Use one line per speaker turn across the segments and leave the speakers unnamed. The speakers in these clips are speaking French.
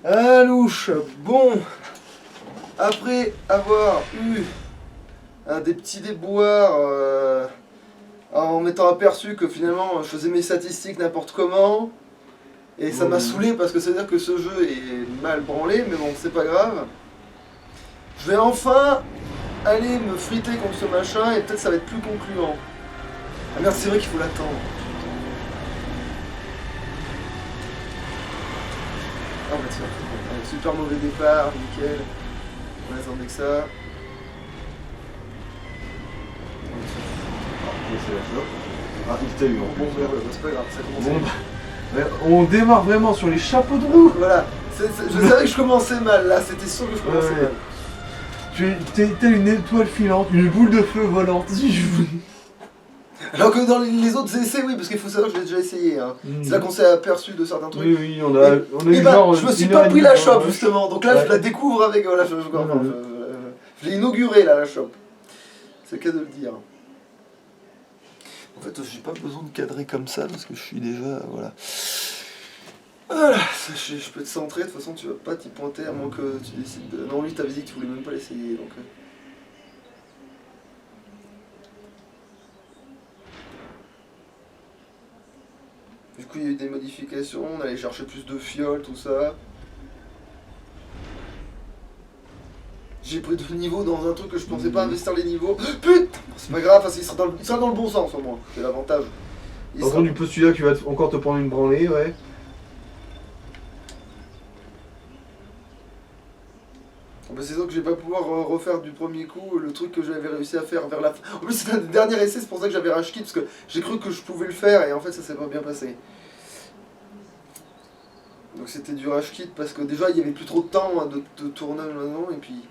Ah louche, bon, après avoir eu des petits déboires en m'étant aperçu que finalement je faisais mes statistiques n'importe comment, et ça m'a saoulé parce que ça veut dire que ce jeu est mal branlé, mais bon, c'est pas grave. Je vais enfin aller me friter contre ce machin et peut-être ça va être plus concluant. Ah merde, c'est vrai qu'il faut l'attendre. Ah bah tiens, super mauvais départ, nickel. On attendait que ça.
C'est la clope. Ah, il t'a eu en
Bon,
plus.
bah, c'est pas grave, ça commence.
Bon, bah, on démarre vraiment sur les chapeaux de roue.
Voilà, je savais que je commençais mal là, c'était sûr que je commençais
Ouais.
mal.
Tu es telle une étoile filante, une boule de feu volante.
Alors que dans les autres essais, oui, parce qu'il faut savoir que je l'ai déjà essayé. Hein. C'est là qu'on s'est aperçu de certains trucs.
Oui, oui, on a
Et
eu
bah,
genre
je me suis
une
pas
heure et
pris
demie
la
pour
chope
le-
justement, donc là
Ouais.
je la découvre avec. Voilà, je l'ai inaugurée là, la chope. C'est le cas de le dire. En fait, j'ai pas besoin de cadrer comme ça parce que je suis déjà. Voilà. Voilà, je peux te centrer, de toute façon tu vas pas t'y pointer à moins que tu décides de. Non, lui t'avais dit que tu voulais même pas l'essayer donc. Du coup, il y a eu des modifications, on allait chercher plus de fioles, tout ça. J'ai pris 2 niveaux dans un truc que je pensais pas investir les niveaux. Putain, c'est pas grave, parce qu'il sera dans le bon sens au moins, c'est l'avantage. Il
Par
sera-
contre, du postulat qui va encore te prendre une branlée, ouais.
Bah, c'est sûr que je vais pas pouvoir refaire du premier coup le truc que j'avais réussi à faire vers la fin. En plus, c'était un des derniers essais, c'est pour ça que j'avais rage quit, parce que j'ai cru que je pouvais le faire et en fait, ça s'est pas bien passé. Donc c'était du rage quit parce que déjà il y avait plus trop de temps hein, de tournage maintenant et puis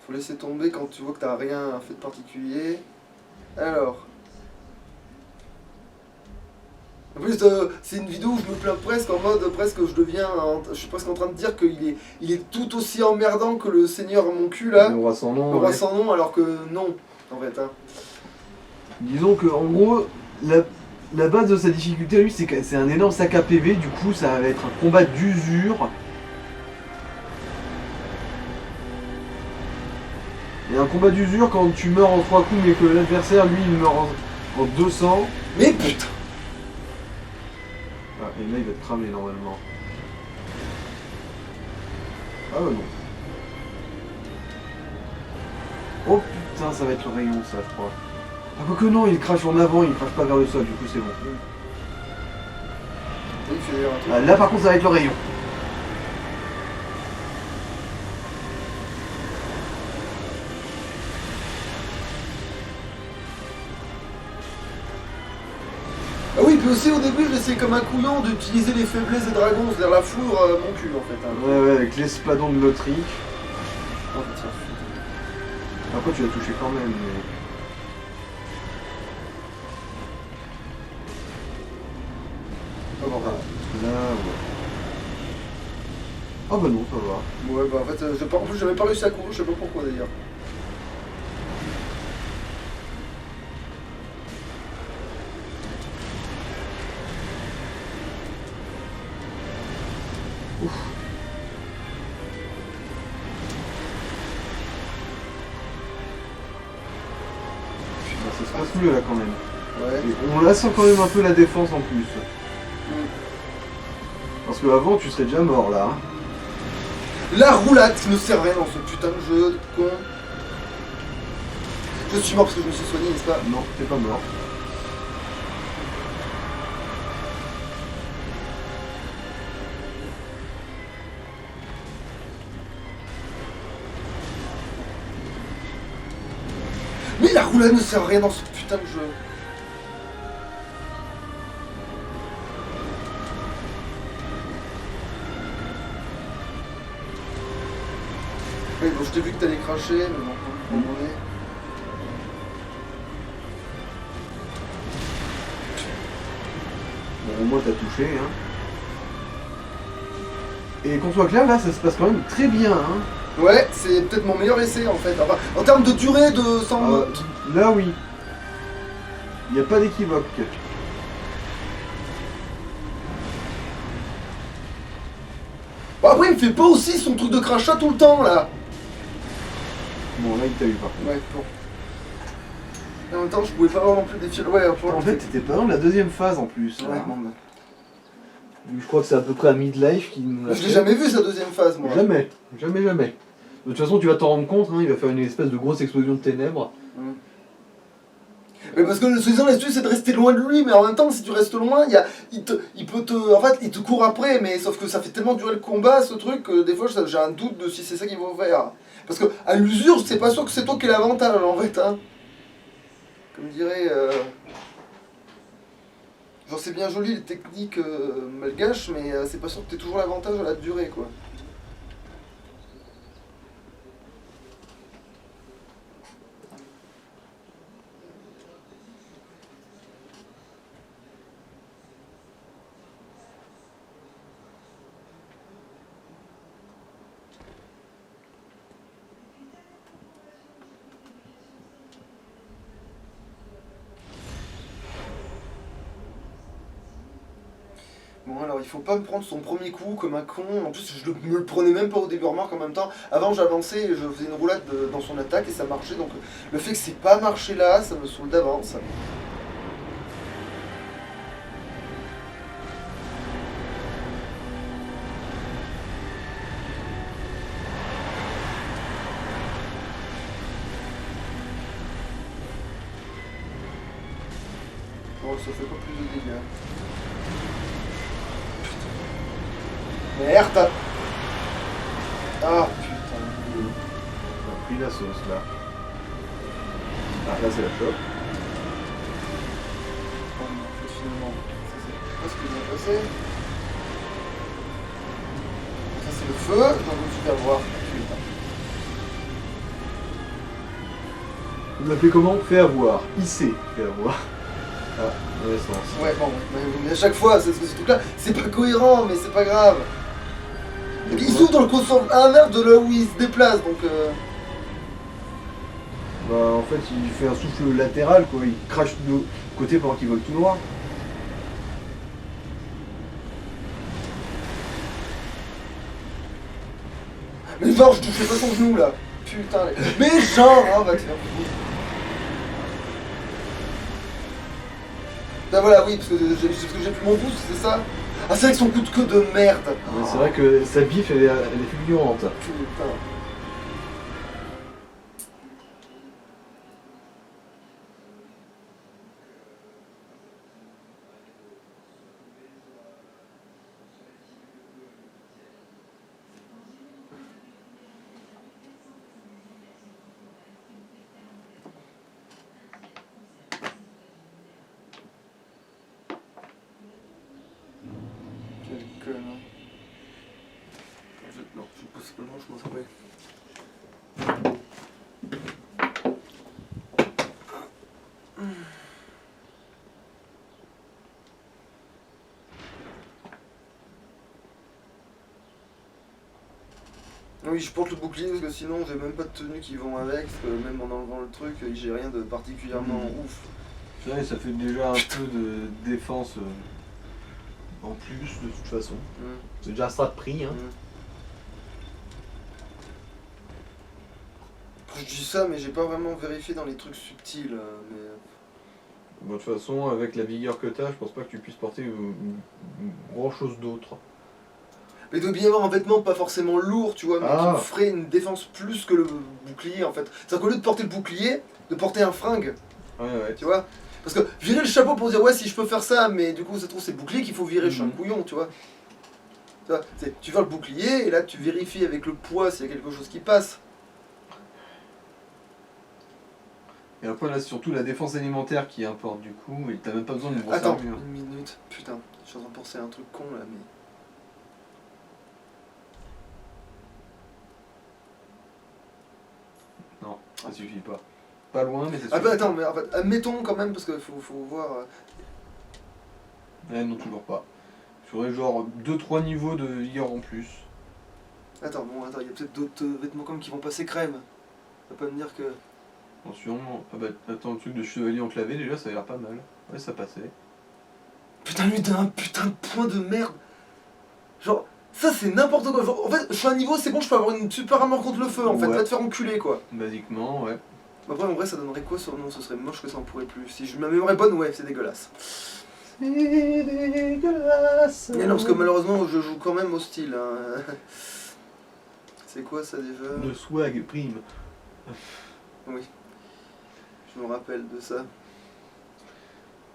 faut laisser tomber quand tu vois que t'as rien fait de particulier. Alors. En plus c'est une vidéo où je me plains presque en mode presque je suis presque en train de dire il est tout aussi emmerdant que le Seigneur mon cul là,
Le roi sans nom.
le roi
Ouais.
sans nom alors que non en fait hein.
Disons que en gros, la base de sa difficulté, lui, c'est que c'est un énorme sac à PV, du coup, ça va être un combat d'usure. Et un combat d'usure quand tu meurs en 3 coups, mais que l'adversaire, lui, il meurt en 200.
Mais putain.
Ah, et là, il va te cramer normalement. Ah non. Oh putain, ça va être le rayon, ça, je crois. Ah, quoique non, il crache en avant, il crache pas vers le sol, du coup, c'est bon.
Oui, il fait d'ailleurs un truc.
Ah, là, par contre, ça va être le rayon.
Ah oui, puis aussi au début, j'essayais comme un couillon d'utiliser les faiblesses des dragons, c'est-à-dire la foudre mon cul en fait. Hein.
Ouais, ouais, avec l'espadon de Lothric.
Oh, tiens.
Après, tu l'as touché quand même, mais...
Ah bon,
Là, ouais. Ah bah non, ça va.
ouais, bah en fait, en plus j'avais pas réussi à courir, je sais pas pourquoi d'ailleurs.
Putain, ça se passe mieux là quand même.
Ouais.
Et on la sent quand même un peu la défense en plus. Parce que avant tu serais déjà mort là. Hein.
La roulade qui ne sert à rien dans ce putain de jeu de con. Je suis mort parce que je me suis soigné, n'est-ce pas?
Non, t'es pas mort.
Mais la roulade ne sert à rien dans ce putain de jeu. Oui, bon, je t'ai vu que t'allais cracher, mais bon, à un moment donné.
Bon, au moins t'as touché. Hein. Et qu'on soit clair, là ça se passe quand même très bien. Hein.
Ouais, c'est peut-être mon meilleur essai en fait. Enfin, en termes de durée de 100 minutes.
Là oui. Il n'y a pas d'équivoque.
Bon, après, il me fait pas aussi son truc de crachat tout le temps, là.
Bon, là, il t'a eu par contre.
Ouais, bon. Et en même temps, je pouvais pas avoir non plus des fils. Ouais,
En fait, t'étais pas dans la deuxième phase en plus.
ouais,
Hein.
bon, bah.
Je crois que c'est à peu près à midlife qu'il nous l'a
Je l'ai
fait.
jamais vu, sa deuxième phase, moi.
Jamais. Jamais, jamais. De toute façon, tu vas t'en rendre compte, hein, il va faire une espèce de grosse explosion de ténèbres.
Mais parce que le soi-disant l'astuce c'est de rester loin de lui, mais en même temps si tu restes loin, il peut te. En fait il te court après, mais sauf que ça fait tellement durer le combat ce truc que des fois j'ai un doute de si c'est ça qu'il va faire. Parce que à l'usure, c'est pas sûr que c'est toi qui as l'avantage en fait hein. Comme dirait. Genre c'est bien joli les techniques malgaches, mais c'est pas sûr que t'aies toujours l'avantage à la durée quoi. Bon alors il faut pas me prendre son premier coup comme un con, en plus je me le prenais même pas au début, remarque en même temps, avant j'avançais et je faisais une roulade dans son attaque et ça marchait, donc le fait que c'est pas marché là, ça me saoule d'avance. Bon ça fait pas plus de dégâts. Merde. Ah putain.
On a pris la sauce là. Ah, là c'est la chope.
Bon, en fait, finalement, ça c'est pas ce qui vient passer. Ça c'est le feu, donc je me suis fait avoir. Putain.
Vous l'appelez comment? Fait avoir. Hissé. Fait avoir. Ah, dans l'essence.
Ouais, bon, mais à chaque fois, ce truc-là, c'est pas cohérent, mais c'est pas grave. Il s'ouvre dans le sens inverse de là où il se déplace, donc
Bah, en fait, il fait un souffle latéral, quoi. Il crache de côté pendant qu'il vole tout droit.
Mais genre, je touchais pas son genou, là. Putain, mais genre, hein, va te faire foutre. Ben voilà, oui, parce que j'ai plus mon pouce, c'est ça. Ah, c'est avec son coup de queue de merde.
Mais c'est vrai que sa bif, elle est fulgurante.
Putain. Quel connard. Non, possiblement, je m'en trouvais. Oui, je porte le bouclier parce que sinon j'ai même pas de tenue qui vont avec, parce que même en enlevant le truc, j'ai rien de particulièrement ouf.
C'est vrai, ça fait déjà un peu de défense en plus, de toute façon. C'est déjà ça de prix, hein.
Je dis ça, mais j'ai pas vraiment vérifié dans les trucs subtils. Mais...
Bon, de toute façon, avec la vigueur que t'as, je pense pas que tu puisses porter grand chose d'autre.
Mais il doit bien y avoir un vêtement pas forcément lourd, tu vois, mais
Ah.
qui ferait une défense plus que le bouclier en fait. C'est-à-dire qu'au lieu de porter le bouclier, de porter un fringue,
Ouais.
tu vois. Parce que virer le chapeau pour dire ouais, si je peux faire ça, mais du coup, ça trouve c'est le bouclier qu'il faut virer, je suis un couillon, tu vois. Tu vois, tu vires le bouclier et là tu vérifies avec le poids s'il y a quelque chose qui passe.
Et après, là, c'est surtout la défense alimentaire qui importe du coup, et t'as même pas besoin de grosse
Attends,
armure.
une minute, putain, je suis en train de penser à un truc con là, mais.
Non, ça suffit pas. Pas loin, mais ça suffit
Ah bah
pas.
attends, mais en fait, admettons quand même, parce qu'il faut voir.
Non, toujours pas. Il faudrait genre 2-3 niveaux de vigueur en plus.
Attends, bon, attends, il y a peut-être d'autres vêtements comme qui vont passer crème. Tu vas pas me dire que.
Attention, ah bah attends, le truc de chevalier enclavé déjà ça a l'air pas mal. Ouais, ça passait.
Putain, lui, t'as un putain de point de merde. Genre, Ça c'est n'importe quoi. Genre, en fait, je suis à un niveau, c'est bon, je peux avoir une super armure contre le feu en fait.
Ouais.
Va te faire enculer quoi.
Basiquement, ouais.
Après, en vrai, ça donnerait quoi sur non, ce serait moche que ça en pourrait plus. Si ma mémoire est bonne, ouais, c'est dégueulasse.
C'est dégueulasse.
Mais non, parce que malheureusement, je joue quand même au style. Hein. C'est quoi ça déjà?
De swag prime.
Oui. Je me rappelle de ça.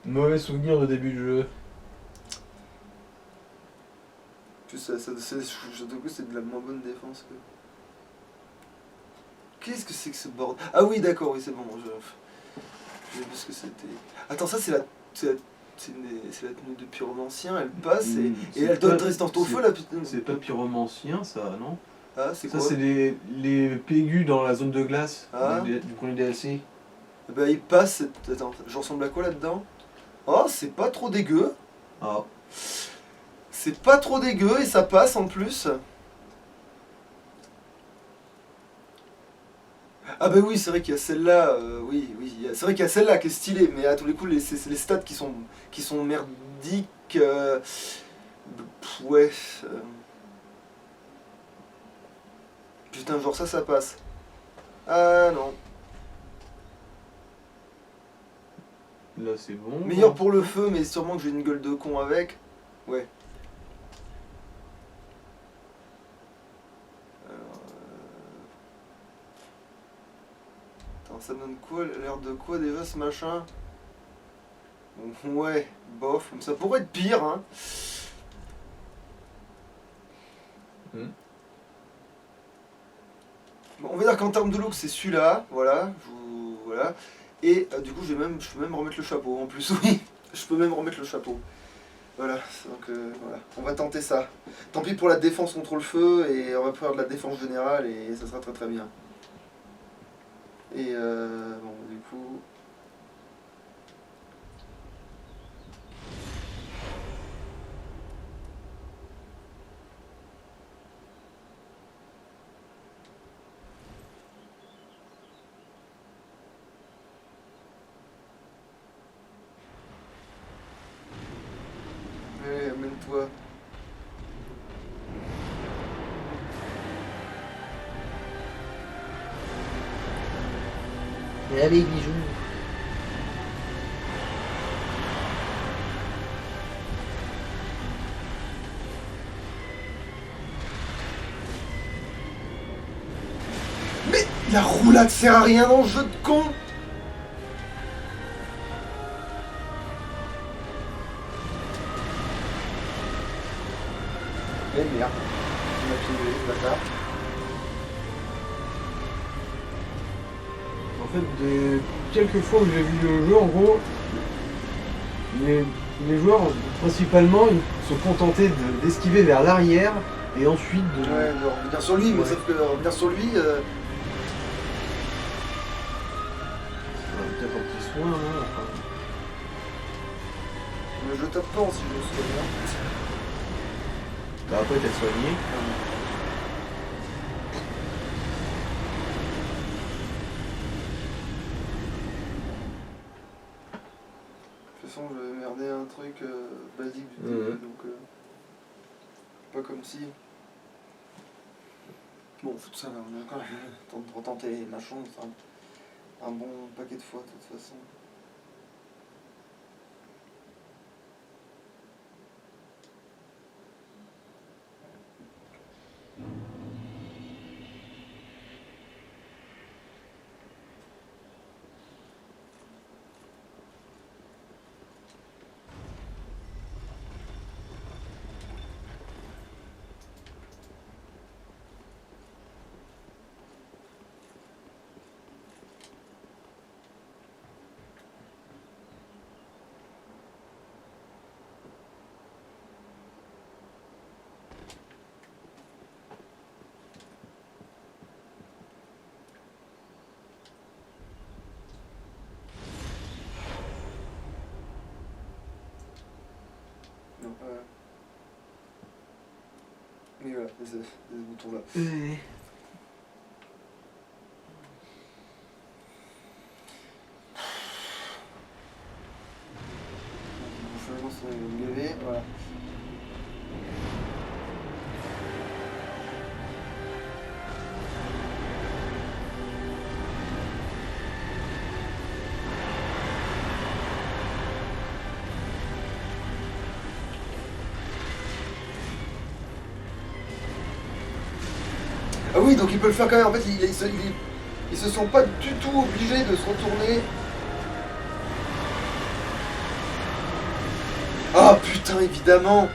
Mauvais souvenir de début de jeu.
En plus, je trouve que c'est de la moins bonne défense que. Qu'est-ce que c'est que ce bordel? Ah oui, d'accord, oui, c'est bon. J'ai vu ce que c'était. Attends, ça, c'est la tenue de pyromancien, elle passe et elle donne résistance au feu, la putain.
C'est pas pyromancien, ça, non?
Ah, c'est quoi?
Ça, c'est les pégus dans la zone de glace
Ah.
du premier DLC.
Bah, il passe. Attends, je ressemble à quoi là-dedans? Oh, c'est pas trop dégueu.
Ah.
C'est pas trop dégueu et ça passe en plus. Ah bah oui, c'est vrai qu'il y a celle-là, oui, c'est vrai qu'il y a celle-là qui est stylée, mais à tous les coups, c'est les stats qui sont merdiques. Ouais. Putain, genre ça passe. Ah non.
Là, c'est bon.
Meilleur pour le feu, mais sûrement que j'ai une gueule de con avec. Ouais. Attends, ça donne quoi? L'air de quoi déjà ce machin? Ouais, bof, ça pourrait être pire, hein. Bon, on va dire qu'en termes de look, c'est celui-là, voilà, voilà. Et du coup, je peux même remettre le chapeau en plus, oui. Je peux même remettre le chapeau. Voilà, donc voilà, on va tenter ça. Tant pis pour la défense contre le feu, et on va faire de la défense générale, et ça sera très très bien. Et bon, du coup... Allez, amène-toi.
Allez, bijoux.
Mais la roulade sert à rien dans le jeu de con. Eh merde, tu m'as tué, bâtard.
En fait, quelques fois où j'ai vu le jeu, en gros, les joueurs, principalement, ils sont contentés d'esquiver vers l'arrière et ensuite de...
Ouais, de revenir sur lui, mais
Ouais.
sauf que revenir sur lui...
Peut-être un petit soin, hein, enfin.
Mais je tape pas si je me souviens bien.
Bah après, t'es soigné.
De toute façon, je vais merder un truc basique du début, donc pas comme si. Bon, faut ça, on a quand même le temps de retenter les machins, c'est un bon paquet de fois de toute façon. Non, mais voilà, c'est ce bouton là. Finalement, c'est gavé, voilà. Ah oui, donc il peut le faire quand même. En fait, ils se sont pas du tout obligés de se retourner. Ah putain, évidemment.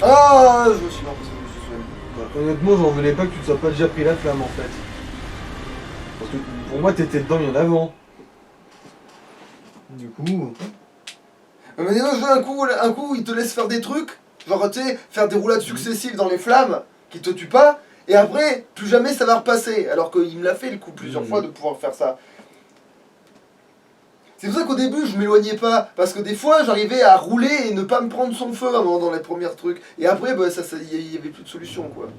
Ah, je me suis marre parce que je me suis soigné.
Bah, honnêtement, j'en revenais pas que tu te sois pas déjà pris la flamme en fait. Parce que pour moi, t'étais dedans bien avant. Du coup.
Mais non, un coup, il te laisse faire des trucs, genre, tu sais, faire des roulades successives dans les flammes, qui te tuent pas, et après, plus jamais ça va repasser. Alors qu'il me l'a fait le coup plusieurs fois de pouvoir faire ça. C'est pour ça qu'au début, je m'éloignais pas, parce que des fois, j'arrivais à rouler et ne pas me prendre son feu dans les premiers trucs. Et après, bah, y avait plus de solution, quoi.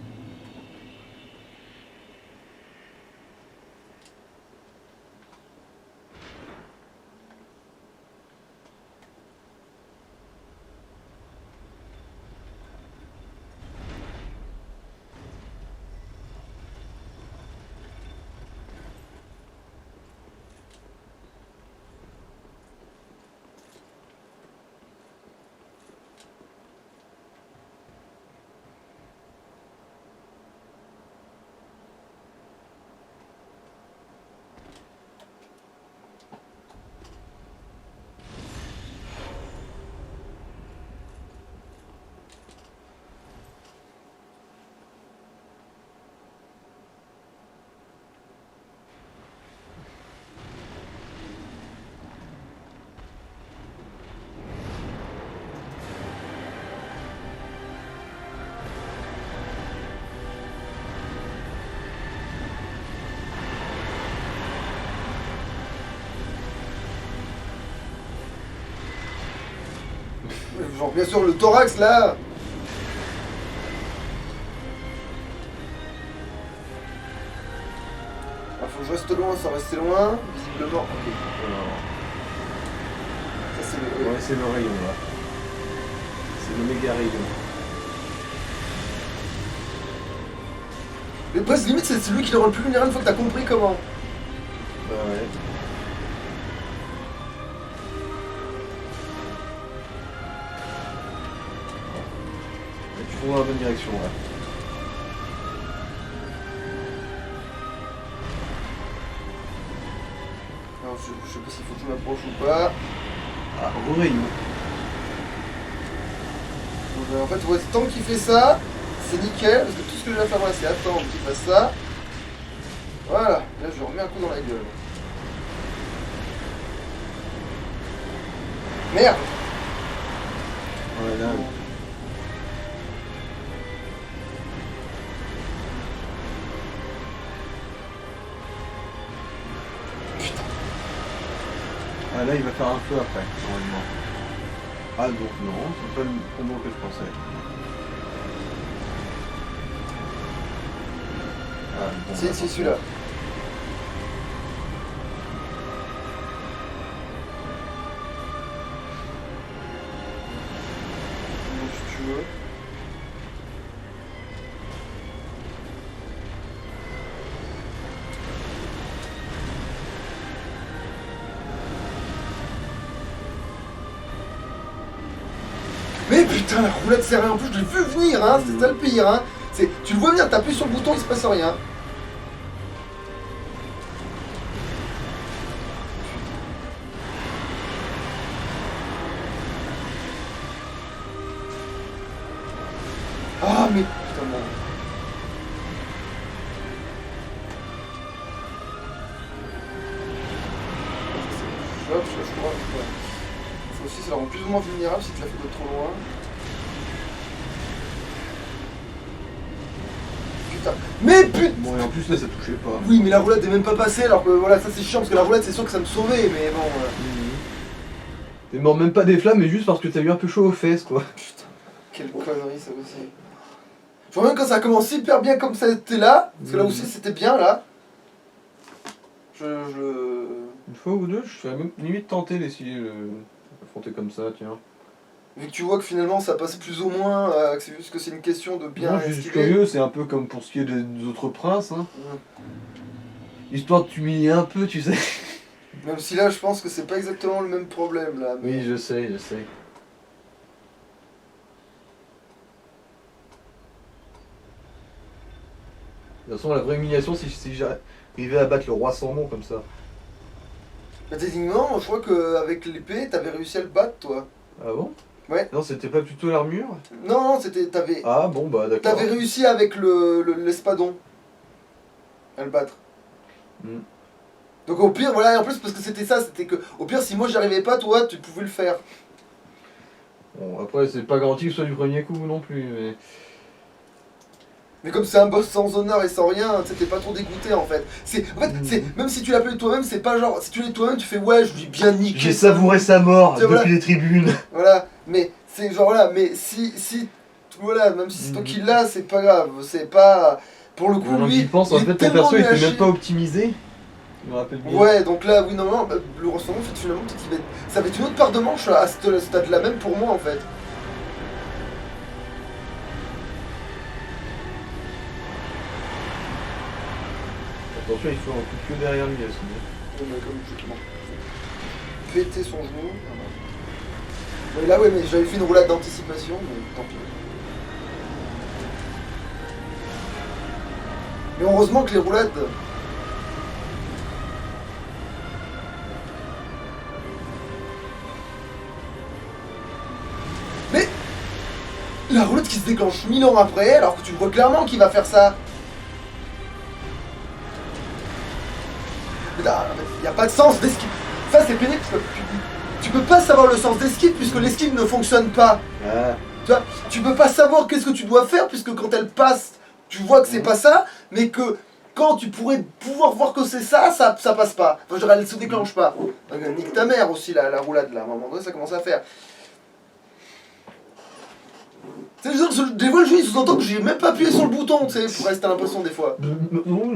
Genre, bien sûr, le thorax, là. Ah, faut que je reste loin, sans rester loin. Visiblement, ok. Ça, c'est le...
Ouais, c'est le rayon là. C'est le méga rayon.
Mais presque limite, c'est celui qui le rend le plus vulnérable une fois que t'as compris comment.
Bah ouais. Tu fonds dans la bonne direction là.
Alors, je sais pas s'il faut que je m'approche ou pas.
Ah, gros rayon.
Donc, en fait, ouais, tant qu'il fait ça, c'est nickel, parce que tout ce que je vais faire, moi, c'est attendre qu'il fasse ça. Voilà, là, je lui remets un coup dans la gueule. Merde!
Ouais, là.
Putain.
Ah, là, il va faire un feu après, normalement. Ah, donc non, c'est pas le combo que je pensais. Ah, bon,
C'est celui-là. Si tu veux. Mais putain, la roulette serrée en plus, je l'ai vu venir, hein, c'est ça le pire, hein. Tu le vois venir, t'appuies sur le bouton, il se passe rien. Ah, mais putain, non. Hop, je crois. Ouais. Ça aussi, ça la rend plus ou moins vulnérable si tu la fais de trop loin. Putain. Mais putain!
Bon, et en plus là, ça touchait pas.
Oui, mais la roulette est même pas passée, alors que voilà, ça c'est chiant parce que la roulette c'est sûr que ça me sauvait, mais bon.
T'es mort même pas des flammes, mais juste parce que t'as eu un peu chaud aux fesses, quoi.
Putain, quelle connerie ça aussi. Je vois même quand ça a commencé hyper bien comme ça était là, parce que là aussi c'était bien là.
Une fois ou deux, je serais même limite tenté d'essayer de affronter comme ça, tiens.
Vu que tu vois que finalement ça passe plus ou moins, que c'est juste que c'est une question de bien
Non, je suis
esquiver.
curieux, c'est un peu comme pour ce qui est des autres princes, hein. Histoire de t'humilier un peu, tu sais.
Même si là je pense que c'est pas exactement le même problème là. Mais...
Oui, je sais, je sais. toute façon, la vraie humiliation, si j'arrivais à battre le roi sans nom comme ça.
Bah, techniquement, je crois qu'avec l'épée, t'avais réussi à le battre, toi.
Ah bon?
Ouais.
Non, c'était pas plutôt l'armure?
Non, non, c'était.
Ah bon, bah d'accord.
T'avais réussi avec l'espadon à le battre.
Hmm.
Donc au pire, voilà, et en plus, parce que c'était ça, c'était que, au pire, si moi j'y arrivais pas, toi, tu pouvais le faire.
Bon, après, c'est pas garanti que ce soit du premier coup non plus, mais...
Mais comme c'est un boss sans honneur et sans rien, tu sais, t'es pas trop dégoûté en fait. En fait, même si tu l'appelles toi-même, c'est pas genre, si tu l'es toi-même, tu fais ouais, je lui ai bien niqué.
J'ai savouré sa mort
Tiens,
depuis
voilà.
les tribunes.
Voilà, mais c'est genre là, mais voilà, même si c'est toi qui l'as, c'est pas grave, c'est pas. Pour le coup,
Maintenant que
lui.
j'y pense, en
il est
fait, ton
tellement
perso
nul à
était même
chier.
pas optimisé. Je me rappelle bien.
Ouais, donc là, oui, non, bah, le ressort, en fait, finalement, peut-être qu'il va être. Ça va être une autre paire de manches à ce stade-là, même pour moi en fait.
Attention, il faut un coup de queue derrière lui aussi.
Comme justement. Péter son genou. Mais là, ouais, mais j'avais fait une roulade d'anticipation, mais tant pis. Mais heureusement que les roulades. Mais la roulade qui se déclenche 1000 ans après, alors que tu vois clairement qu'il va faire ça. Il n'y a pas de sens d'esquive. Ça, c'est pénible. Tu peux pas savoir le sens d'esquive puisque l'esquive ne fonctionne pas.
Ah.
Tu vois, tu peux pas savoir qu'est-ce que tu dois faire puisque quand elle passe, tu vois que c'est pas ça, mais que quand tu pourrais pouvoir voir que c'est ça, ça passe pas. Enfin, je dirais, elle se déclenche pas. Donc, nique ta mère aussi, la roulade là. À un moment donné, ça commence à faire. C'est juste, des fois, le jeu, il sous-entend que j'ai même pas appuyé sur le bouton, tu sais, pour rester à l'impression des fois.
Non,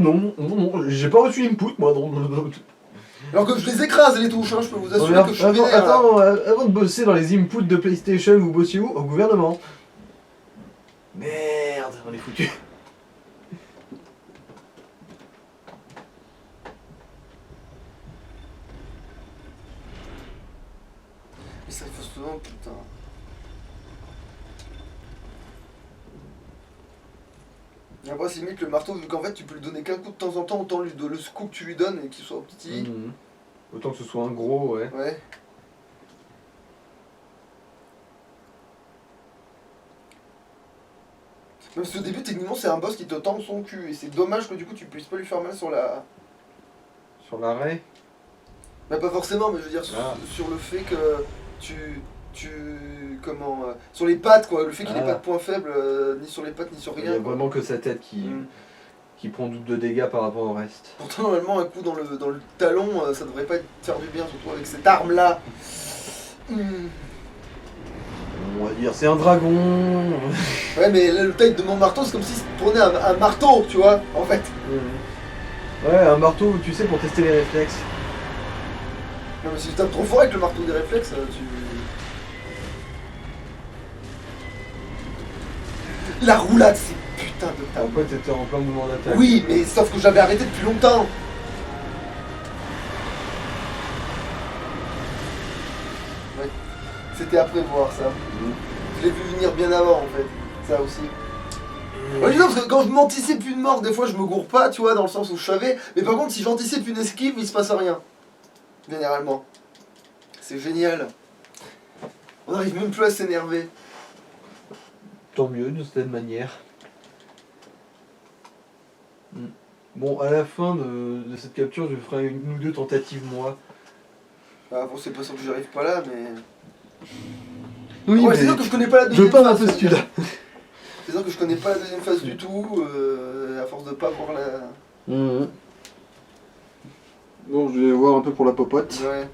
j'ai pas reçu l'input, moi.
Alors que je les écrase les touches, hein, je peux vous assurer que je suis vénère. Là.
Attends, avant de bosser dans les inputs de PlayStation, vous bossiez où? Au gouvernement. Merde, on est foutu.
Mais ça, il faut se demander, putain. Et après, c'est limite le marteau, vu qu'en fait, tu peux lui donner qu'un coup de temps en temps, autant le coup que tu lui donnes et qu'il soit petit.
Mmh. Autant que ce soit un gros, ouais.
Ouais. Même si au début, techniquement, c'est un boss qui te tend son cul. Et c'est dommage que du coup, tu puisses pas lui faire mal sur la.
Sur l'arrêt.
Bah, pas forcément, mais je veux dire,
Ah.
sur le fait que comment. Sur les pattes, quoi. Le fait qu'il ait
Ah.
pas de point faible, ni sur les pattes, ni sur
Il y
rien.
a
Quoi.
vraiment que sa tête qui prend doute de dégâts par rapport au reste.
Pourtant, normalement, un coup dans le talon, ça devrait pas faire du bien, surtout avec cette arme-là.
On va dire, c'est un dragon.
Ouais, mais là, le taille de mon marteau, c'est comme si tu prenais un marteau, tu vois, en fait.
Ouais, un marteau, tu sais, pour tester les réflexes.
Non, mais si tu tapes trop fort avec le marteau des réflexes, La roulade, c'est putain de table.
Après, t'étais en plein mouvement d'attaque.
Oui, mais sauf que j'avais arrêté depuis longtemps. Ouais. C'était à prévoir, ça. Je l'ai vu venir bien avant, en fait. Ça aussi. Ouais, je dis non, parce que quand je m'anticipe une mort, des fois je me gourre pas, tu vois, dans le sens où je savais. Mais par contre, si j'anticipe une esquive, il se passe rien. Généralement. C'est génial. On n'arrive même plus à s'énerver.
Tant mieux, d'une certaine manière. Bon, à la fin de cette capture, je ferai une ou deux tentatives, moi.
Ah, bon, c'est pas sûr que j'arrive pas là, mais.
Oui,
Ouais,
mais
c'est sûr que je connais pas la
je
deuxième
parle un
phase.
peu celui-là.
C'est sûr que je connais pas la deuxième phase du tout, à force de pas voir la.
Bon, je vais voir un peu pour la popote.
Ouais.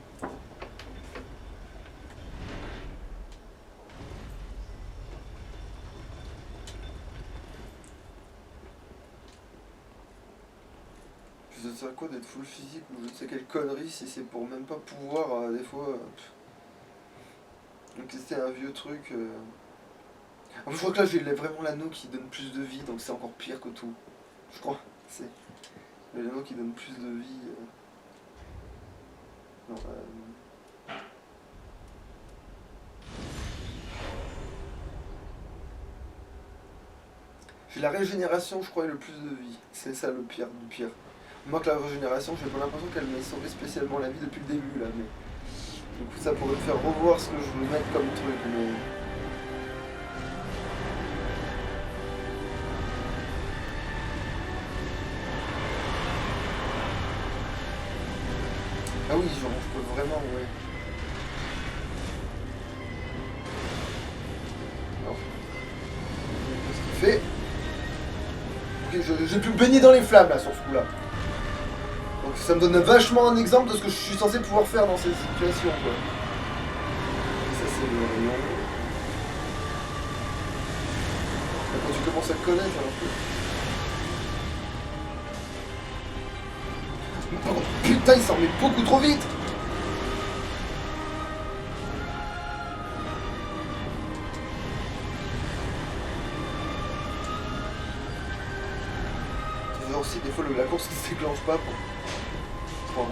Je sais à quoi d'être full physique ou je ne sais quelle connerie si c'est pour même pas pouvoir des fois. Donc c'était un vieux truc. En plus, je crois que là j'ai vraiment l'anneau qui donne plus de vie, donc c'est encore pire que tout. Je crois. C'est l'anneau qui donne plus de vie. Non, J'ai la régénération, je crois, et le plus de vie. C'est ça le pire du pire. Moi que la régénération, j'ai pas l'impression qu'elle m'ait sauvé spécialement la vie depuis le début là, mais... Du coup ça pourrait me faire revoir ce que je veux mettre comme truc, mais... Ah oui, genre je peux vraiment, ouais. Alors. Qu'est-ce qu'il fait? Ok, j'ai pu me baigner dans les flammes là sur ce coup là. Donc ça me donne vachement un exemple de ce que je suis censé pouvoir faire dans cette situation quoi. Et ça c'est le rayon. Quand tu commences à te connaître un peu. Oh, putain il s'en met beaucoup trop vite. Aussi des fois la course qui se déclenche pas pour 3 rondes.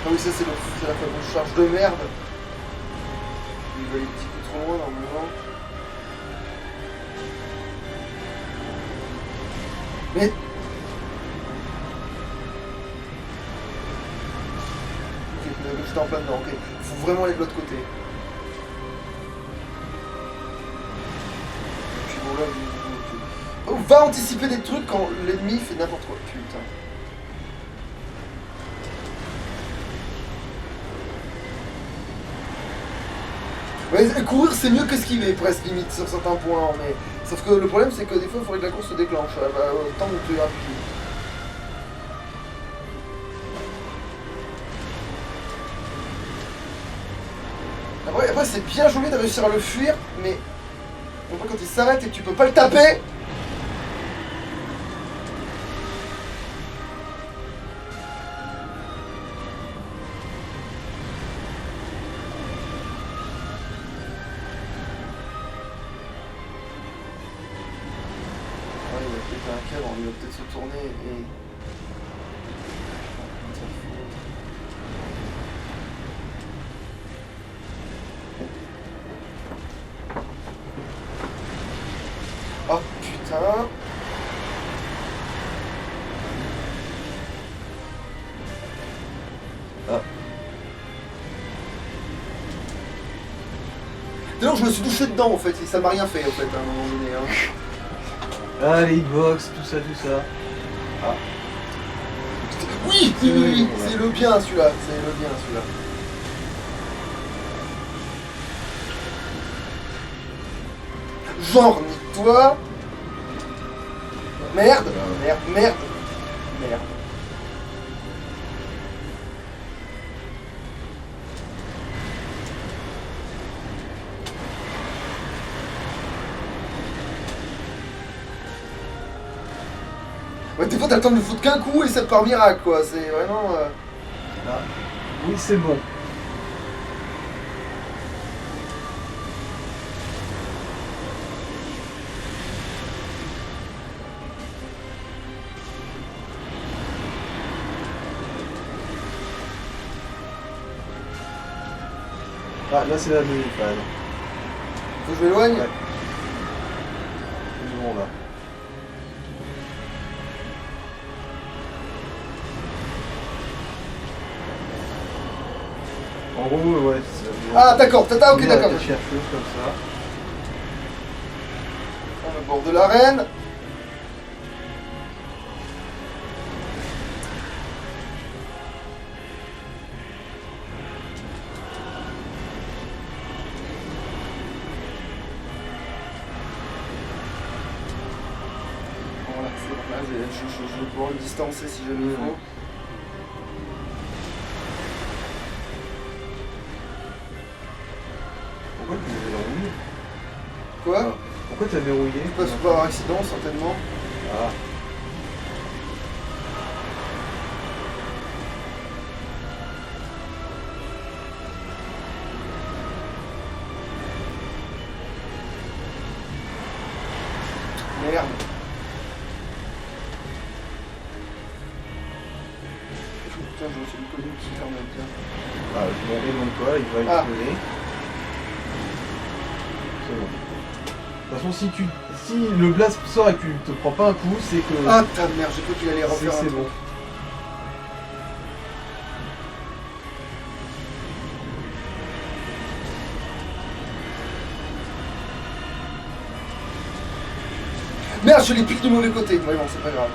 Ah oui ça c'est la fameuse charge de merde. Il va aller un petit peu trop loin normalement. Mais... Ok, j'étais en plein dedans, ok. Faut vraiment aller de l'autre côté. Et puis bon là, oh, va anticiper des trucs quand l'ennemi fait n'importe quoi. Putain. Ouais, courir c'est mieux qu'esquiver presque limite sur certains points, mais sauf que le problème c'est que des fois il faudrait que la course se déclenche, tant que tu es appuyé. Après c'est bien joli de réussir à le fuir, mais quand il s'arrête et que tu peux pas le taper. Il va peut-être se tourner et... Oh putain. Ah. D'ailleurs je me suis douché dedans en fait, et ça m'a rien fait en fait à un moment donné. Hein.
Ah, les hitbox, tout ça.
Ah. Oui, oui, c'est le bien celui-là, Genre, nique-toi. Merde. Ouais, des fois t'as le temps de me foutre qu'un coup et ça te part miracle quoi, c'est vraiment...
Ah. Oui c'est bon. Ah là c'est la deuxième phase.
Faut que je m'éloigne.
Ouais. C'est bon là. En gros, ouais, c'est...
Ah d'accord, ok d'accord.
La chercheuse comme ça.
On est au bord de l'arène. Voilà, c'est bon, là, je vais pouvoir le distancer si jamais il faut.
Pourquoi tu l'as verrouillé?
Quoi?
Pourquoi t'as verrouillé?
Parce que par accident, certainement.
Ah.
Putain, je me suis collé une petite en même temps.
Ah, je m'en vais même pas, il va exploser. C'est bon. De toute façon, si le blast sort et que tu te prends pas un coup, c'est que.
Ah ta merde, j'ai cru qu'il allait
c'est
refaire
que
un
c'est
truc.
bon.
Merde, je les pique du mauvais côté. Ouais, bon, c'est pas grave.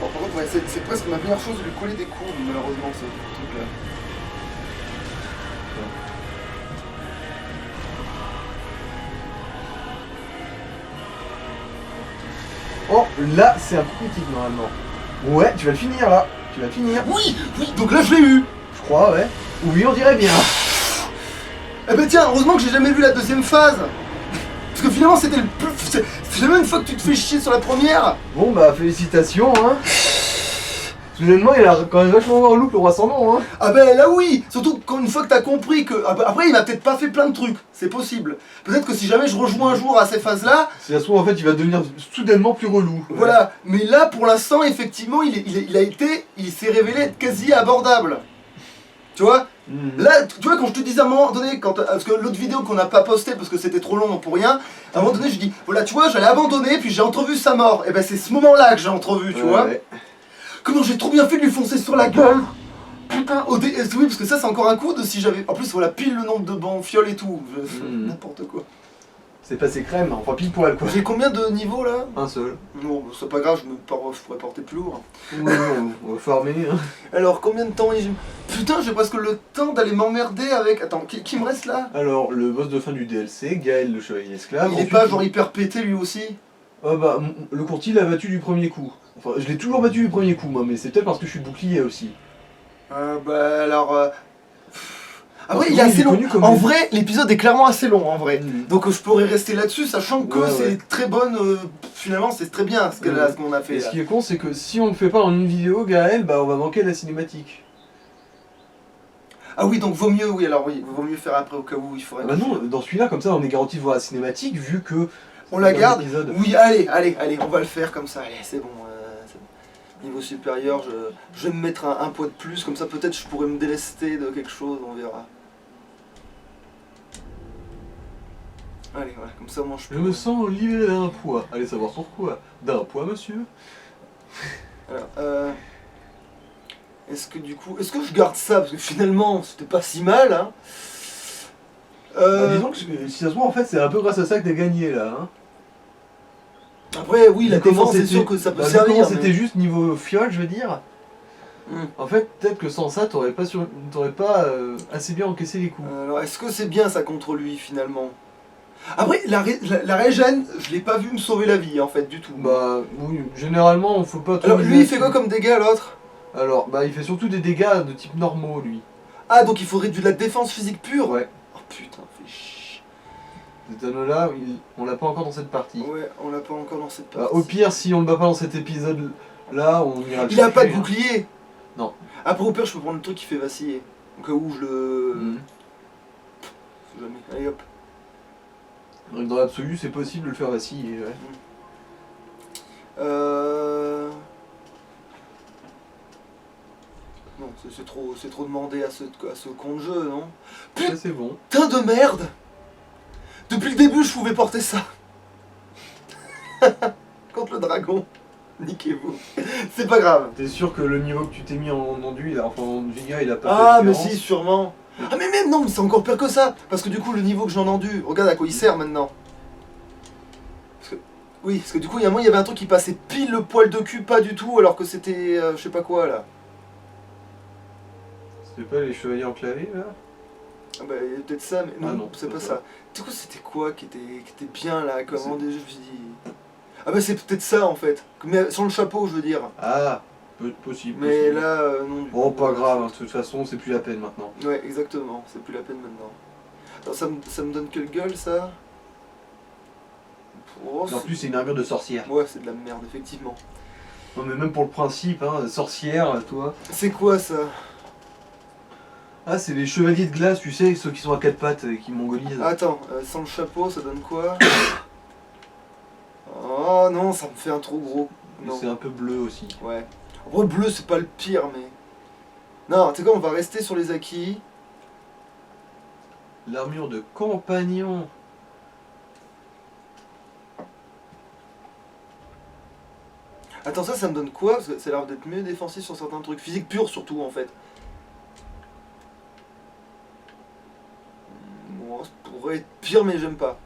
Bon, par contre, ouais, c'est presque ma meilleure chose de lui coller des coups, malheureusement, ce truc-là.
Oh, là, c'est un coup critique normalement. Ouais, tu vas le finir là. Tu vas le finir.
Oui, oui, donc là je l'ai eu.
Je crois, ouais. Oui, on dirait bien.
Eh ben tiens, heureusement que j'ai jamais vu la deuxième phase. Parce que finalement c'était le plus... C'est jamais une fois que tu te fais chier sur la première.
Bon, bah, félicitations, hein. Soudainement, il a quand même vachement un look, le roi sans nom, hein.
Ah ben là oui. Surtout quand une fois que t'as compris que... Après il m'a peut-être pas fait plein de trucs. C'est possible. Peut-être que si jamais je rejoue un jour à ces phases-là...
Si ça se trouve, en fait, il va devenir soudainement plus relou.
Voilà. Mais là pour l'instant, effectivement, il s'est révélé être quasi abordable. Tu vois? Là, tu vois, quand je te disais à un moment donné, parce que l'autre vidéo qu'on n'a pas postée parce que c'était trop long pour rien, à un moment donné, je dis, voilà, tu vois, j'allais abandonner, puis j'ai entrevu sa mort. Et ben, c'est ce moment-là que j'ai entrevu, tu vois.
Ouais.
Comment j'ai trop bien fait de lui foncer sur la gueule. Putain, oui, parce que ça, c'est encore un coup de si j'avais. En plus, voilà, pile le nombre de bancs, fioles et tout. N'importe quoi.
C'est passé crème, enfin pile poil quoi.
J'ai combien de niveaux là?
Un seul.
Bon, c'est pas grave, je pourrais porter plus lourd.
Oui, on va farmer. Hein.
Alors, combien de temps Putain, j'ai presque le temps d'aller m'emmerder avec. Attends, qui me reste là?
Alors, le boss de fin du DLC, Gaël le chevalier esclave.
Il est pas genre hyper pété lui aussi?
Ah bah, le courtier l'a battu du premier coup. Enfin, je l'ai toujours battu du premier coup, moi, mais c'est peut-être parce que je suis bouclier aussi.
Bah alors. Après,
que
il est
oui,
assez
il est
long.
connu comme
En
le-
vrai, l'épisode est clairement assez long en vrai.
Mm.
Donc je pourrais rester là-dessus, sachant que
Ouais,
c'est
ouais.
très bonne. Finalement, c'est très bien ce qu'on a fait.
Et ce
Là.
qui est con, c'est que si on le fait pas en une vidéo, Gaël, bah on va manquer la cinématique.
Ah oui, donc vaut mieux, oui, alors oui, vaut mieux faire après au cas où il faudrait.
Bah non, dans celui-là, comme ça, on est garanti de voir la cinématique, vu que...
On la
dans
garde.
l'épisode.
Oui, allez, on va le faire comme ça. Allez, c'est bon. C'est bon. Niveau supérieur, je vais me mettre un poids de plus, comme ça peut-être je pourrais me délester de quelque chose, on verra. Allez, voilà, comme ça moi je
Je me sens libéré d'un poids. Allez savoir pourquoi. D'un poids, monsieur.
Alors, est-ce que du coup... Est-ce que je garde ça? Parce que finalement, c'était pas si mal, hein.
Bah, disons que si ça se trouve, en fait, c'est un peu grâce à ça que t'as gagné, là. Hein.
Après, oui, la
Vu comment
défense, c'est
c'était-
sûr que ça peut
bah, vu
servir.
comment
mais-
c'était juste niveau fiole, je veux dire.
Hmm.
En fait, peut-être que sans ça, t'aurais pas assez bien encaissé les coups.
Alors, est-ce que c'est bien ça contre lui, finalement? Après, la régène, je l'ai pas vu me sauver la vie, en fait, du tout.
Bah, oui, généralement, on faut pas trop...
Alors,
miser
lui, il fait
là-dessus.
quoi comme dégâts, l'autre?
Alors, bah, il fait surtout des dégâts de type normaux, lui.
Ah, donc il faudrait de la défense physique pure?
Ouais.
Oh putain, fait chier.
Cet anneau-là, on l'a pas encore dans cette partie.
Ouais, on l'a pas encore dans cette
Bah,
partie.
au pire, si on le bat pas dans cet épisode-là, on ira le
Il a pas de
chercher, hein.
bouclier.
Non.
Après, au pire, je peux prendre le truc qui fait vaciller. Au cas où je le...
Mhm.
Jamais. Allez, hop.
Dans l'absolu, c'est possible de le faire vaciller, ouais.
Non, c'est trop demandé à ce con de jeu, non?
Ça, c'est bon.
Putain de merde! Depuis le début, je pouvais porter ça. Contre le dragon. Niquez-vous. C'est pas grave.
T'es sûr que le niveau que tu t'es mis en enduit, enfin en giga, il a pas
Ah,
fait de
mais
différence
si, sûrement. Ah, mais même non, mais c'est encore pire que ça. Parce que du coup, le niveau que j'en ai endu, regarde à quoi il sert maintenant. Oui, parce que du coup, il y a un moment, il y avait un truc qui passait pile le poil de cul, pas du tout, alors que c'était je sais pas quoi là.
C'était pas les chevaliers enclavés, là?
Ah bah, il y a peut-être ça, mais non,
Ah non,
c'est pas
c'est
ça. Du coup, c'était quoi qui était bien là, comment déjà je me suis dit. Ah bah, c'est peut-être ça en fait. Mais sans le chapeau, je veux dire.
Ah, possible.
Mais
possible.
là, non. Du
Bon,
coup,
pas grave, hein, de toute façon, c'est plus la peine maintenant.
Ouais, exactement, c'est plus la peine maintenant. Alors, ça me donne quelle gueule ça? Oh,
En plus, c'est une armure de sorcière.
ouais, c'est de la merde, effectivement.
Non, mais même pour le principe, hein, sorcière, toi.
C'est quoi ça?
Ah, c'est les chevaliers de glace, tu sais, ceux qui sont à quatre pattes et qui mongolisent.
Attends, sans le chapeau, ça donne quoi? Oh non, ça me fait un trop gros.
Mais
Non.
c'est un peu bleu aussi.
Ouais. En vrai, bleu, c'est pas le pire, mais... Non, tu sais quoi, on va rester sur les acquis.
L'armure de compagnon.
Attends, ça me donne quoi? Parce que ça a l'air d'être mieux défensif sur certains trucs. Physique pure, surtout, en fait. Bon, ça pourrait être pire, mais j'aime pas.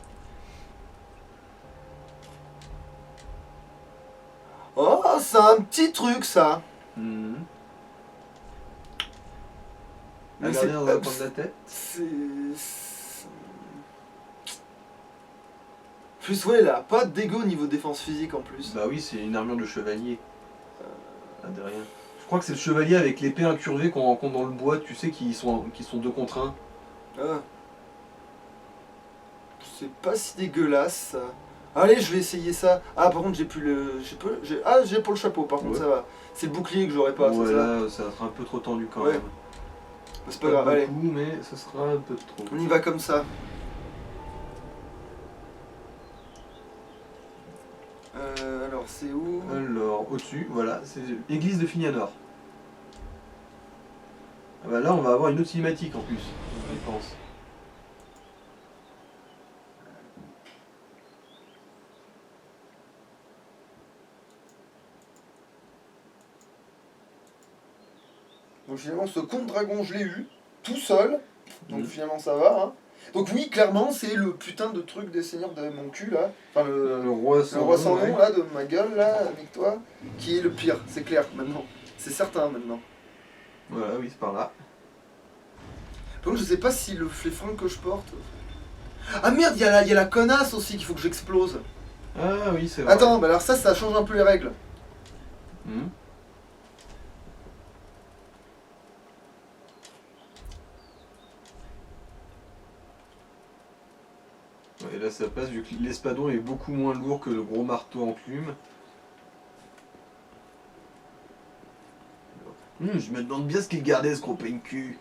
Oh, c'est un petit truc, ça.
Mhm.
Mais
Un
c'est
gardien dans la pointe de la tête.
Plus, ouais, là, pas de dégo au niveau défense physique, en plus.
Bah oui, c'est une armure de chevalier. Ah, de rien. Je crois que c'est le chevalier avec l'épée incurvée qu'on rencontre dans le bois, tu sais, qui sont 2 contre 1.
Ah. C'est pas si dégueulasse, ça. Allez, je vais essayer ça. Ah, par contre, j'ai plus le... j'ai pour le chapeau, par contre,
Ouais.
ça va. C'est le bouclier que j'aurais pas,
Ouais,
c'est ça.
là, ça sera un peu trop tendu quand
Ouais.
même.
Mais c'est pas grave, allez.
beaucoup, mais ce sera un peu trop.
On y va comme ça. Alors, c'est où?
Alors, au-dessus, voilà, c'est l'église de Fignanor. Ah bah là, on va avoir une autre cinématique en plus, je pense.
Donc finalement, ce comte dragon, je l'ai eu, tout seul. Donc
Mhm.
finalement, ça va. Hein. Donc oui, clairement, c'est le putain de truc des seigneurs de mon cul, là. Enfin,
Le roi
le roi sans
ouais.
nom, là, de ma gueule, là, avec toi. Qui est le pire, c'est clair, maintenant. C'est certain, maintenant.
Voilà, oui, c'est par là.
Par contre, je sais pas si les fringues que je porte... Ah merde, il y a la connasse aussi qu'il faut que j'explose.
Ah oui, c'est vrai.
Attends, bah alors ça change un peu les règles.
Mhm. Ouais, et là, ça passe, vu que l'espadon est beaucoup moins lourd que le gros marteau enclume. Je me demande bien ce qu'il gardait, ce gros PNQ.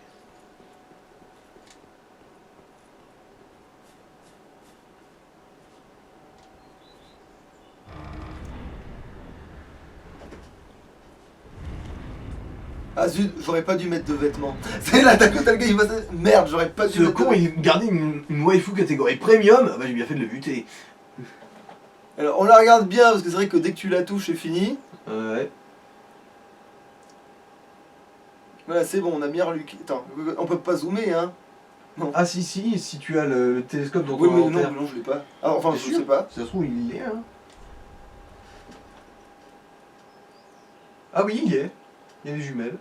Ah zut, j'aurais pas dû mettre de vêtements. C'est là, t'as côté le gars, il va se... Merde, j'aurais pas dû
Ce
mettre de
con,
vêtements.
il gardait une waifu catégorie premium. Ah bah, j'ai bien fait de le buter.
Alors, on la regarde bien, parce que c'est vrai que dès que tu la touches, c'est fini.
Ouais.
Voilà, c'est bon, on a bien reluqué. Attends, on peut pas zoomer, hein.
Ah si tu as le télescope dans
Oui,
ton
mais
inventaire.
non, je l'ai pas. Ah, enfin,
T'es
je
sûr
sais pas.
Ça se trouve, il y est, hein. Ah oui, il y est. Il y a des jumelles.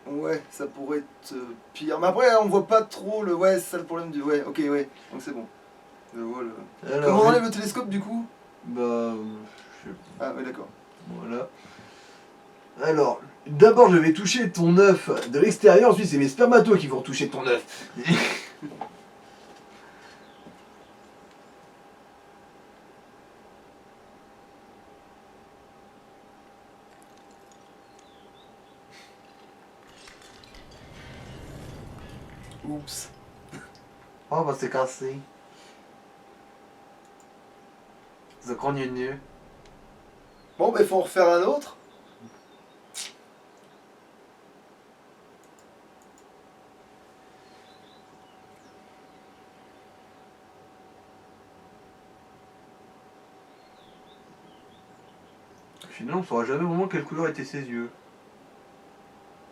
Ouais, ça pourrait être pire. Mais après, on voit pas trop le... Ouais, c'est ça le problème du... Ouais, ok, ouais. Donc c'est bon. Je vois le...
Alors,
Comment on enlève le télescope, du coup?
Bah... je-
Ah, ouais, d'accord.
Voilà. Alors, d'abord je vais toucher ton œuf de l'extérieur, ensuite c'est mes spermatos qui vont toucher ton œuf.
Oups.
Oh bah c'est cassé. The mieux.
Bon, bah, il faut en refaire un autre.
Finalement on saura jamais vraiment quelle couleur étaient ses yeux.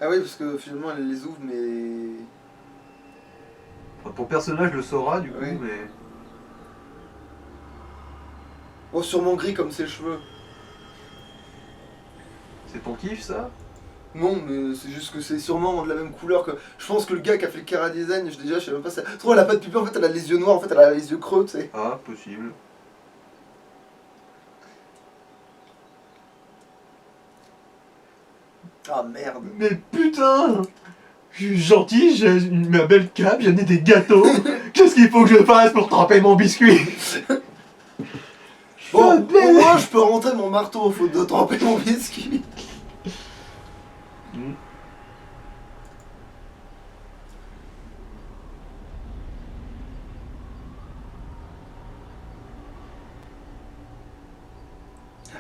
Ah oui, parce que finalement, elle les ouvre, mais...
Enfin, ton personnage le saura du coup,
Oui.
mais...
Oh, sûrement gris comme ses cheveux.
C'est ton kiff ça?
Non, mais c'est juste que c'est sûrement de la même couleur que... Je pense que le gars qui a fait le Kara Design, je sais même pas... Ça... Je trouve elle a pas de pupille, en fait, elle a les yeux noirs, en fait, elle a les yeux creux, tu sais.
Ah, possible.
Ah, merde.
Mais putain! Je suis gentil, j'ai ma belle cape, j'ai amené des gâteaux. Qu'est-ce qu'il faut que je fasse pour tremper mon biscuit?
Bon, Au moins, je peux rentrer mon marteau, faute de tremper mon biscuit.
Mm.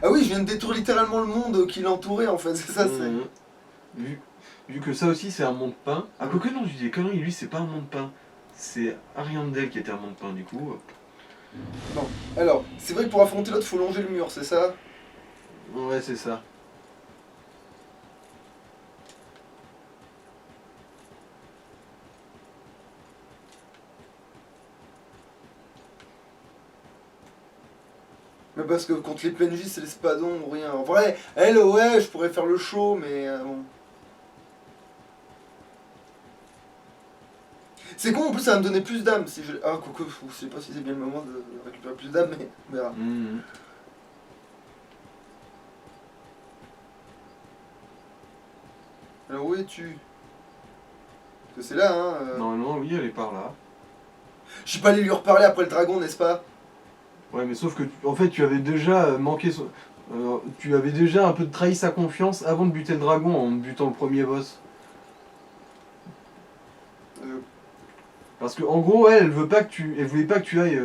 Ah oui, je viens de détruire littéralement le monde qui l'entourait en fait, c'est ça, c'est...
Mhm. Vu que ça aussi c'est un monde peint. Ah, quoique non, je dis des conneries, lui c'est pas un monde peint. C'est Ariandel qui était un monde peint du coup.
Non. Alors, c'est vrai que pour affronter l'autre, faut longer le mur, c'est ça?
Ouais, c'est ça.
Mais parce que contre les PNJ, c'est les spadons ou rien. En vrai, elle, ouais, je pourrais faire le show, mais bon. C'est con, en plus, ça va me donner plus d'âme si je... Ah, coucou, je sais pas si c'est bien le moment de récupérer plus d'âme, mais on verra.
Mhm.
Alors, où es-tu? Parce que c'est là, hein.
Normalement, oui, elle est par là.
Je suis pas allé lui reparler après le dragon, n'est-ce pas?
Ouais, mais sauf que en fait, tu avais déjà manqué tu avais déjà un peu trahi sa confiance avant de buter le dragon en butant le premier boss. Parce que en gros, elle veut pas que elle voulait pas que tu ailles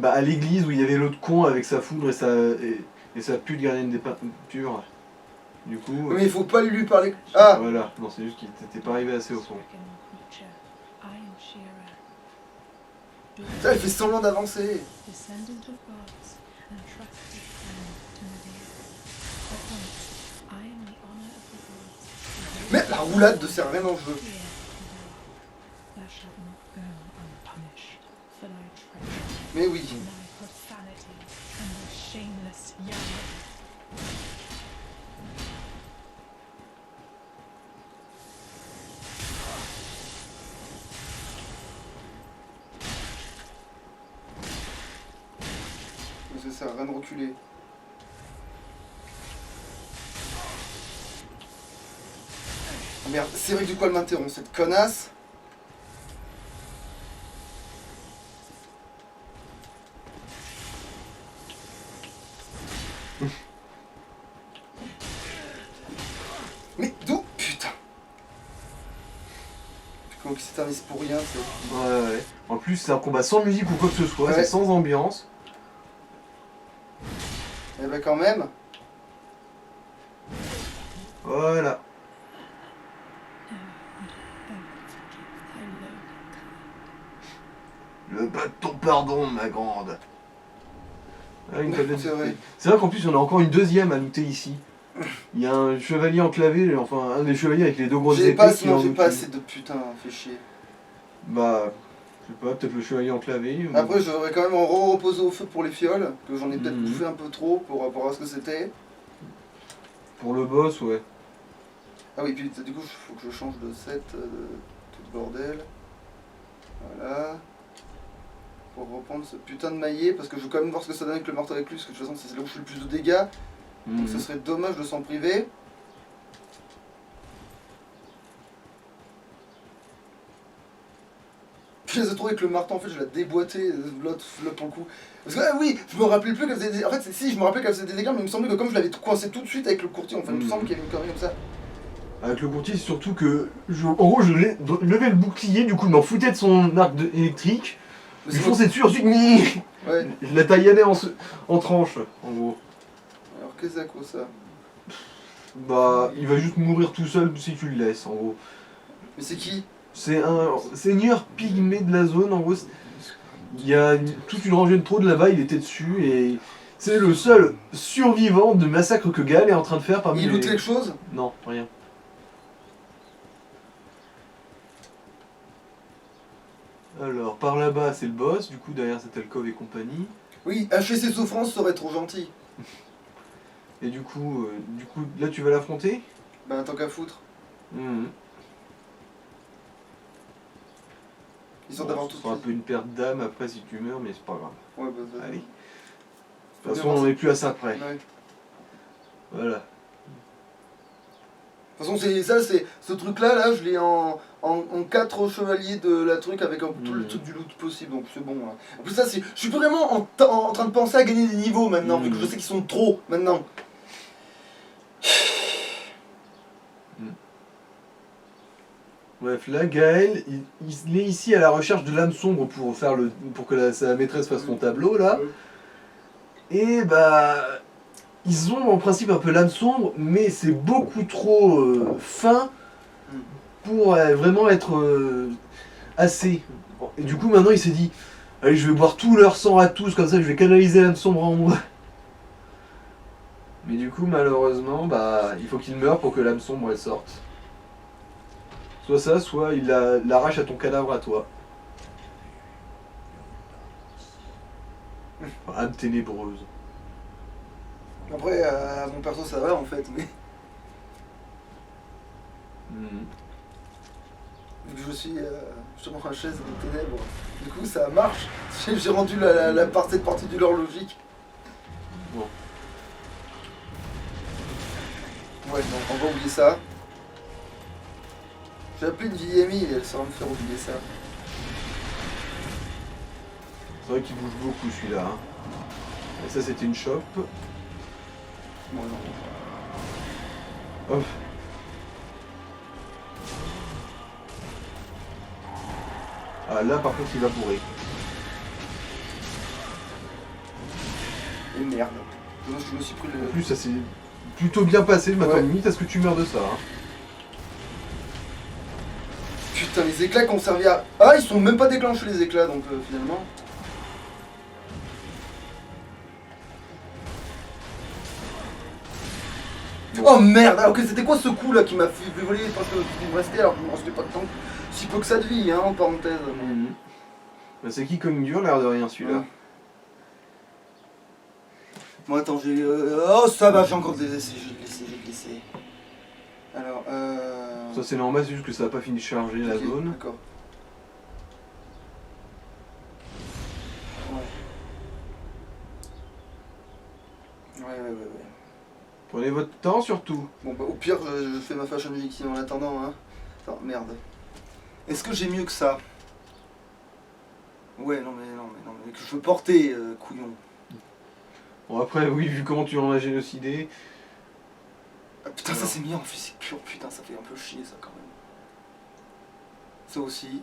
à l'église où il y avait l'autre con avec sa foudre et sa pute gardienne des peintures. Du coup,
Mais il faut pas lui parler. Ah!
voilà, non, c'est juste qu'il t'était pas arrivé assez au fond.
Ça, elle fait semblant d'avancer. Mais la roulade de sert rien en jeu. Mais oui. Mais ça sert à rien de reculer. Oh merde, c'est vrai que du coup elle m'interrompt, cette connasse. Mais d'où? Putain. Comment qu'il s'éternise pour rien, c'est...
Ouais. En plus, c'est un combat sans musique ou quoi que ce soit,
Ouais.
c'est sans ambiance.
Eh ben quand même.
Voilà. Le bas de ton pardon, ma grande. Ah, une tablette.
C'est vrai.
C'est vrai qu'en plus, on a encore une deuxième à looter ici. Il y a un chevalier enclavé, enfin un des chevaliers avec les deux grosses
J'ai
épées
pas,
qui
non,
en
j'ai
loot
pas
une.
assez de putain, fait chier.
Bah, je sais pas, peut-être le chevalier enclavé. Ou...
Après, je devrais quand même en reposer au feu pour les fioles, que j'en ai peut-être
Mhm.
bouffé un peu trop pour rapport à ce que c'était.
Pour le boss, ouais.
Ah oui, puis du coup, il faut que je change de set, tout le bordel. Voilà. Pour reprendre ce putain de maillet, parce que je veux quand même voir ce que ça donne avec le marteau avec lui, parce que de toute façon, c'est là où je fais le plus de dégâts. Donc
Mhm.
ce serait dommage de s'en priver. Je les ai trouvés avec le marteau, en fait, je l'ai déboîté, l'autre pour le coup. Parce que, ah oui, je me rappelais plus qu'elle faisait des... En fait, si, je me rappelais qu'elle faisait des dégâts, mais il me semblait que comme je l'avais coincé tout de suite avec le courtier, enfin, il me semble qu'il y avait une connerie comme ça.
Avec le courtier, c'est surtout que, en gros, je levais le bouclier, du coup, il m'en foutait de son arc électrique.
Mais
Je lui
c'est bon.
fonçais dessus, ensuite,
Ouais.
je la taillannais en tranches, en gros.
Alors, qu'est-ce que c'est quoi ça?
Bah, il va juste mourir tout seul si tu le laisses, en gros.
Mais c'est qui?
C'est un seigneur pygmée de la zone, en gros. Il y a toute une rangée de trous de là-bas, il était dessus, et c'est le seul survivant de massacre que Gaël est en train de faire parmi
Il
les...
loot quelque chose?
Non, rien. Alors, par là-bas, c'est le boss, du coup, derrière, c'est Alcove et compagnie.
Oui, hacher ses souffrances serait trop gentil.
Et du coup, là, tu vas l'affronter.
Ben, tant qu'à foutre.
Mhm.
Histoire
Bon,
d'avoir
ce
tout
sera un peu une perte d'âme après si tu meurs, mais c'est pas grave.
Ouais, bah, ça...
Allez. De toute façon, on n'est plus à ça près.
Ouais.
Voilà.
De toute façon, c'est ça, c'est ce truc-là, là, je l'ai en 4 chevaliers de la truc avec tout le truc du loot possible, donc c'est bon. Hein. En plus, ça, je suis vraiment en train de penser à gagner des niveaux maintenant, vu que je sais qu'ils sont trop maintenant.
Bref, là, Gaël, il est ici à la recherche de l'âme sombre pour que sa maîtresse fasse son tableau, là. Et bah... Ils ont en principe un peu l'âme sombre, mais c'est beaucoup trop fin pour vraiment être assez. Et du coup, maintenant, il s'est dit, allez, je vais boire tout leur sang à tous, comme ça, je vais canaliser l'âme sombre en moi. Mais du coup, malheureusement, bah, il faut qu'il meure pour que l'âme sombre elle sorte. Soit ça, soit il l'arrache à ton cadavre à toi. Âme ténébreuse.
Après, mon perso ça va en fait, mais... Vu que je suis justement à chaise de ténèbres, du coup ça marche. J'ai rendu cette partie du lore logique.
Bon.
Ouais, donc on va oublier ça. J'ai appelé une vieille amie et elle saura me faire oublier ça.
C'est vrai qu'il bouge beaucoup celui-là. Hein. Et ça c'était une chope.
Bon, non.
Oh. Ah là par contre il va bourrer.
Et merde. Je me suis pris le...
En plus ça s'est plutôt bien passé, je m'attends limite à ce que tu meurs de ça. Hein.
Putain, les éclats qui ont servi à... Ah, ils sont même pas déclenchés les éclats, donc finalement... Oh merde! Alors que c'était quoi ce coup là qui m'a fait voler parce qu'il me restait alors qu'il me restait pas de temps si peu que ça de vie, hein, en parenthèse.
Bah, c'est qui comme dur l'air de rien celui-là.
Bon attends, j'ai... Oh ça va, j'ai encore des essais, je vais te laisser. Alors
Ça c'est normal, c'est juste que ça n'a pas fini de charger la zone.
D'accord. Ouais.
Prenez votre temps surtout.
Bon bah au pire je fais ma fashion victime en attendant hein. Attends, merde. Est-ce que j'ai mieux que ça? Ouais non mais que je veux porter couillon.
Bon après oui vu comment tu en as génocidé.
Ah, putain ça c'est mis en physique pure, putain ça fait un peu chier ça quand même. Ça aussi.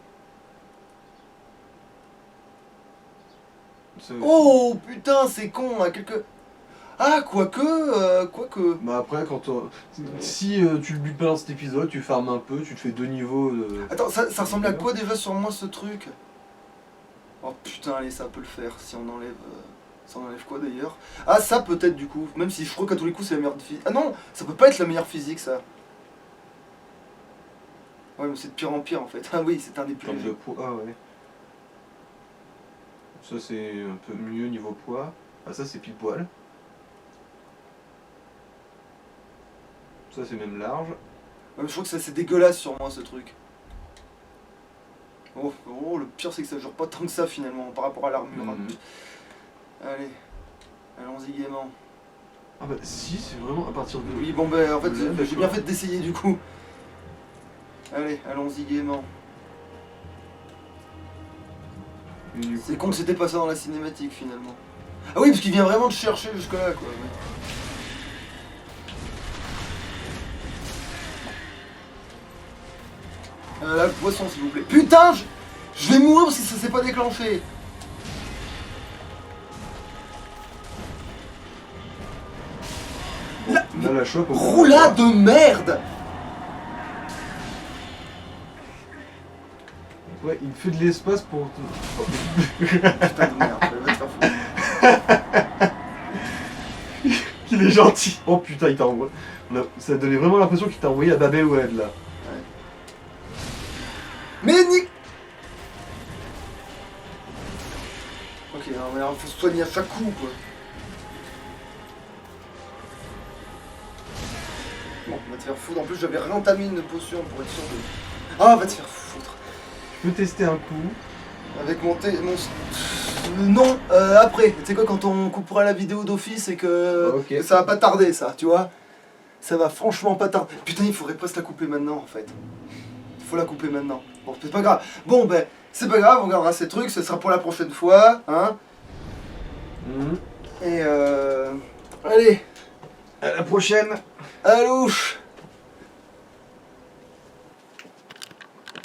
Oh putain c'est con à quelques... Ah, quoique...
Bah après, si tu le butes pas dans cet épisode, tu farmes un peu, tu te fais 2 niveaux de...
Attends, ça ressemble à quoi déjà sur moi ce truc? Oh putain, allez, ça peut le faire, si on enlève... ça enlève quoi d'ailleurs? Ah, ça peut-être du coup, même si je crois qu'à tous les coups c'est la meilleure physique. Ah non, ça peut pas être la meilleure physique ça. Ouais, mais c'est de pire en pire en fait. Ah oui, c'est un des plus...
de poids, ah ouais. Ça c'est un peu mieux niveau poids. Ah ça c'est pile poil. Ça c'est même large.
Ouais, je trouve que ça c'est dégueulasse sur moi ce truc. Oh, le pire c'est que ça dure pas tant que ça finalement par rapport à l'armure. Allez, allons-y gaiement.
Ah bah si, c'est vraiment à partir de...
Oui bon bah en fait j'ai bien fait d'essayer du coup. Allez, allons-y gaiement. C'est con que c'était pas ça dans la cinématique finalement. Ah oui parce qu'il vient vraiment de chercher jusque là quoi. La poisson s'il vous plaît. Putain je vais mourir parce que ça s'est pas déclenché.
Bon, là la chope...
Roulade de merde.
Ouais, il fait de l'espace pour...
Putain de merde, va te faire foutre.
Il est gentil. Oh putain, il t'a envoyé... Ça donnait vraiment l'impression qu'il t'a envoyé à Babel Oued là.
Mais nique. Ok, non, mais alors faut se soigner à chaque coup quoi. Bon, va te faire foutre. En plus, j'avais réentamé une potion pour être sûr de... Ah, va te faire foutre.
Tu peux tester un coup.
Avec mon... Non, après. Tu sais quoi, quand on coupera la vidéo d'office et que...
Ok.
Ça va pas tarder, ça, tu vois. Ça va franchement pas tarder. Putain, il faudrait presque la couper maintenant en fait. Il faut la couper maintenant. Bon, c'est pas grave. Bon, ben, c'est pas grave, on regardera ces trucs, ce sera pour la prochaine fois, hein.
Mhm.
Et allez,
À la prochaine.
à louche.